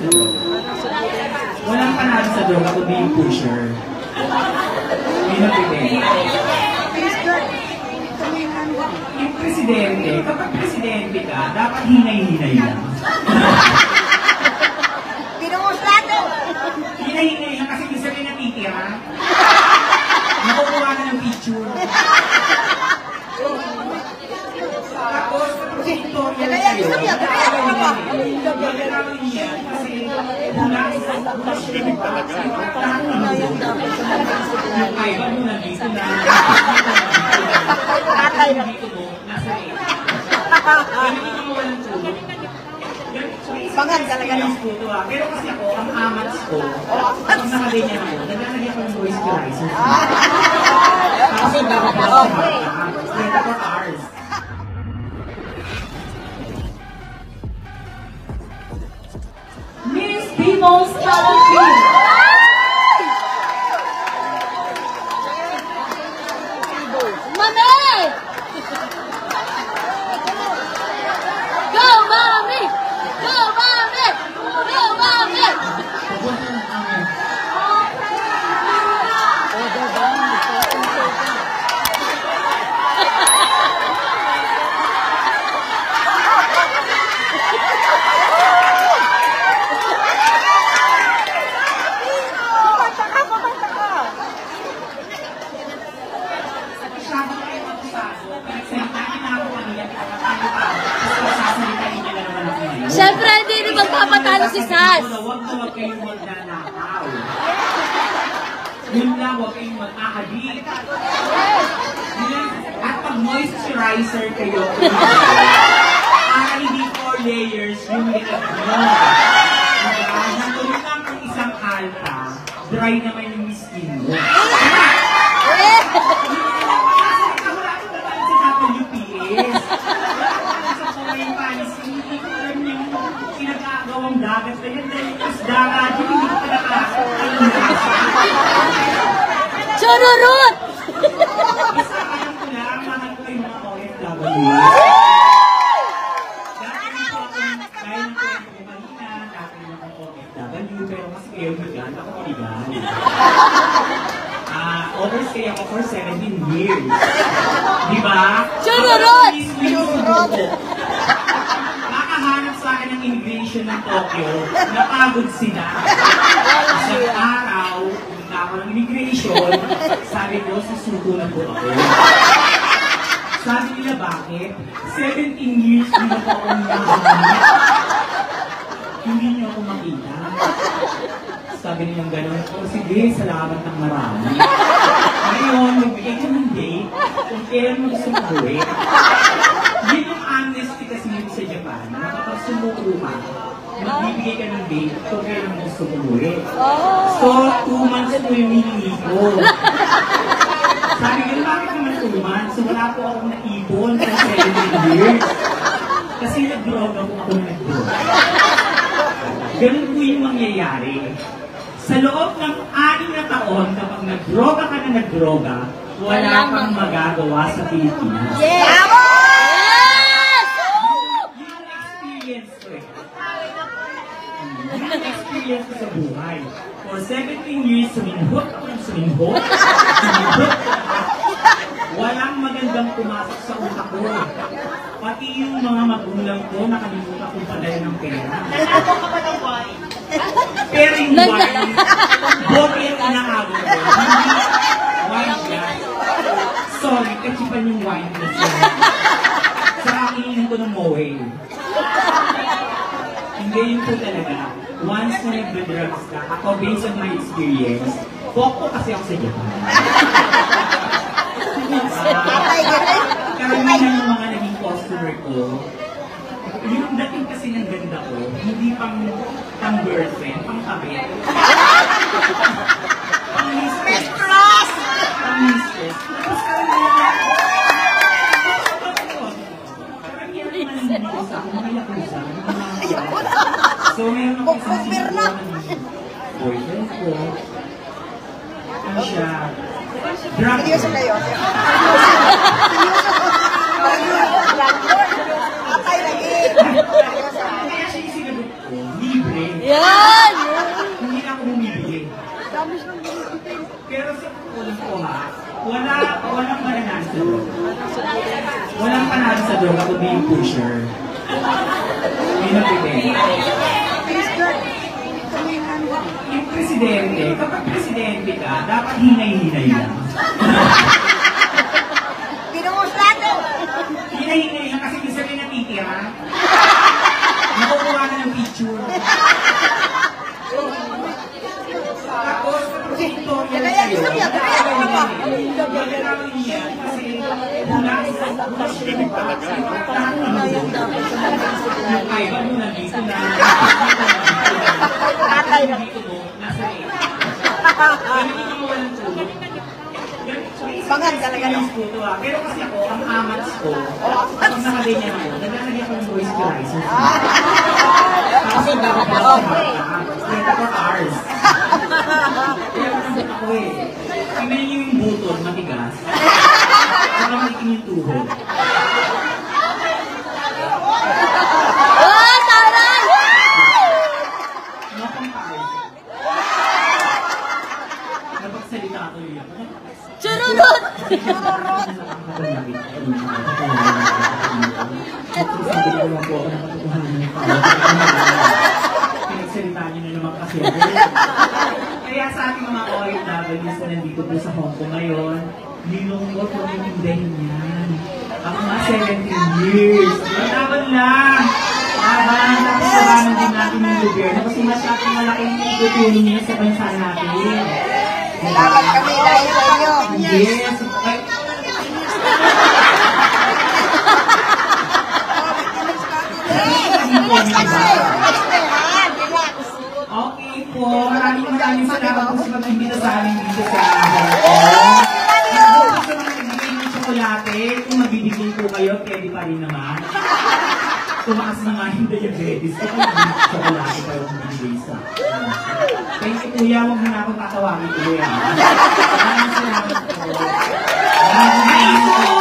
sa droga. Walang panalo sa droga kundi yung pusher. May napipili. Yung presidente, kapag presidente ka, dapat hinay-hinay lang. Pinunguslado! Hinay-hinay lang kasi isa rin natitira. Nakukuha na ng picture. Tapos, kapag tutorial kayo, magagawin niya kasi mula sa yung kaiba mo nandito na dito mo, nasa rin. Ganito ka mo walang tulog. Bangag talaga ng puto ah. Pero kasi ako, ang amats ko, pag nakaganyan ako, naglalagay ako ng moisturizer. Kasi dapat ako for hours. Miss Dimos Calvin! Mami! Go, Mami! Go, Mami! Go, Mami! Siyempre, hindi rin magpapatalo si Sas. Huwag na huwag kayong magnanakaw. Yun lang, huwag kayong mag-ahadi. At pag-moisturizer kayo, para hindi 4 layers yung lihat nyo. Natuloy lang ang isang alta, dry naman yung skin mo. Pinagagawang dagat na yan dahil yung dagat, hindi ko pa nakakain. Chururut! Isa alam ko lang, mahal ko yung mga OFW. Dati nito ako, kaya nito ako kumalina, dati nito ako OFW, pero mas kayo magan, ako maligan. Overstay ako for 17 years. Diba? Chururut! Chururut! Nakahanap sa akin ng immigration ng Tokyo, napagod sila. Isang araw, punta ako ng immigration, sabi ko, susuko na po ako. Sabi nila, bakit? 17 years na po ako nakahanap. Hindi niyo ako makita. Sabi nilang gano'n, o sige, salamat ng marami. Ngayon, magbigay ka ng date kung kailan mo gusto mag-uwi. Yun yung amnesty kasi yun sa Japan, na kapag sumuko ka, magbibigay ka ng date kung kailan mo gusto mag-uwi. So, 2 months po yung hiningi ko. Sabi ko, bakit naman 2 months? So, wala po akong naipon for 17 years. Kasi nag-droga po ako na nag-droga. Ganun po yung mangyayari. Sa loob ng 6 na taon, kapag nag-droga ka na nag-droga, wala kang magagawa sa Pilipinas. Yes! Yun ang experience ko eh. Yun ang experience ko sa buhay. For 17 years, suminhot ako ng suminhot. Walang magandang pumasok sa utak ko. Pati yung mga magulang ko, nakalimutan kong padala ng pera. Nalako ka pa ng wine. Pero yung wine, bote yung inahabol ko. Wine glass. Sorry, kachipan yung wine glass yan. Sa akin ko ng moe. Hindi yun po talaga. Once na nag-drugs ka, ako based on my experience, poko kasi ako sa Japan. Karamihan ng mga naging customer ko, yung dating kasi ng ganda ko, hindi pang girlfriend, pang kabit. Pang mistress. Pang mistress. Tapos karamihan naman hindi ko sa akong may lakusa. So meron ako isang siguro ng boyfriend ko. Ano siya? Drug. Seryoso kayo? Atay lagi. Kaya siya yung sinagot ko, libre. Yeah! Pero sa ulang ko ha, walang mananalo sa droga. Walang panalo sa droga kundi yung pusher. Yun ang pipili. Yung presidente, kapag presidente ka, dapat hinay-hinay lang. Pinungos natin. Hinay-hinay lang kasi minsan may natitira. Nakukuha na ng picture. Tapos, tutorial kayo. Magagawin niya kasi mula sa yung kaiba mo nandito na. Dito mo, nasa rin. Hindi mo walang tulog. Bangag talaga no? Pero kasi ako, ang amats ko, pag nakaganyan ako, naglalagyan ko ng moisturizer. Kasi dapat ako, 24 hours. Kaya masakit ako eh. Tingnan niyo yung butod, matigas. Saka matikin yung tuhod. Oh, taray! No comparison. Napagsalita ako yun. Chururut! Pinagsalita niyo na naman kasi. Kaya sa ating mga OFWs na nandito po sa Hong Kong ngayon, nilungkot mo yung hindahin yan. Ako nga 17 years. Mataban lang. Tapos sabanan din natin yung gobyerno kasi masyadong malaking tutulong niya sa bansa natin. Salamat kami dahil sa inyo. Yes. Okay po. Maraming salamat po sa mga imbita sa amin dito sa Hong Kong. Sa mga nagbigay ng tsokolate, kung mabibigay po kayo, pwede pa rin naman. Tumakas na nga yung diabetes. Kung tsokolate pa yung mabibigay sa thank you, kuya. Huwag mo na akong tatawagin, kuya. Maraming salamat po. Maraming salamat po.